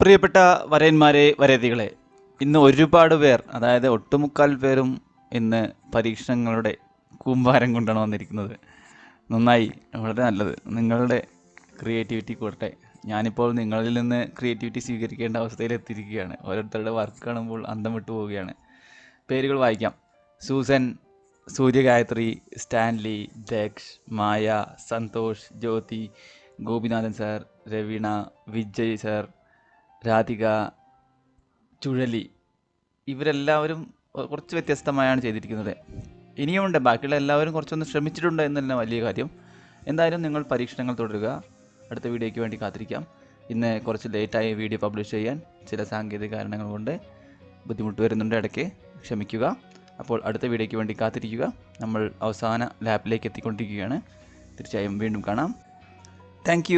പ്രിയപ്പെട്ട വരയന്മാരെ വരയതികളെ, ഇന്ന് ഒരുപാട് പേർ, അതായത് ഒട്ടുമുക്കാൽ പേരും ഇന്ന് പരീക്ഷണങ്ങളുടെ കൂമ്പാരം കൊണ്ടാണ് വന്നിരിക്കുന്നത്. നന്നായി, വളരെ നല്ലത്. നിങ്ങളുടെ ക്രിയേറ്റിവിറ്റി കൂടട്ടെ. ഞാനിപ്പോൾ നിങ്ങളിൽ നിന്ന് ക്രിയേറ്റിവിറ്റി സ്വീകരിക്കേണ്ട അവസ്ഥയിലെത്തിയിരിക്കുകയാണ്. ഓരോരുത്തരുടെ വർക്ക് കാണുമ്പോൾ അന്തം വിട്ടു പോവുകയാണ്. പേരുകൾ വായിക്കാം. സൂസൻ, സൂര്യഗായത്രി, സ്റ്റാൻലി, ദക്ഷ്, മായ, സന്തോഷ്, ജ്യോതി, ഗോപിനാഥൻ സാർ, രവീണ, വിജയ് സാർ, രാധിക, ചുഴലി. ഇവരെല്ലാവരും കുറച്ച് വ്യത്യസ്തമായാണ് ചെയ്തിരിക്കുന്നത്. ഇനിയുമുണ്ട്, ബാക്കിയുള്ള എല്ലാവരും കുറച്ചൊന്ന് ശ്രമിച്ചിട്ടുണ്ട് എന്നല്ല വലിയ കാര്യം. എന്തായാലും നിങ്ങൾ പരീക്ഷണങ്ങൾ തുടരുക. അടുത്ത വീഡിയോയ്ക്ക് വേണ്ടി കാത്തിരിക്കാം. ഇന്ന് കുറച്ച് ലേറ്റായി വീഡിയോ പബ്ലിഷ് ചെയ്യാൻ ചില സാങ്കേതിക കാരണങ്ങൾ കൊണ്ട് ബുദ്ധിമുട്ട് വരുന്നുണ്ട്, ഇടയ്ക്ക് ക്ഷമിക്കുക. അപ്പോൾ അടുത്ത വീഡിയോയ്ക്ക് വേണ്ടി കാത്തിരിക്കുക. നമ്മൾ അവസാന ലാപ്പിലേക്ക് എത്തിക്കൊണ്ടിരിക്കുകയാണ്. തീർച്ചയായും വീണ്ടും കാണാം. താങ്ക്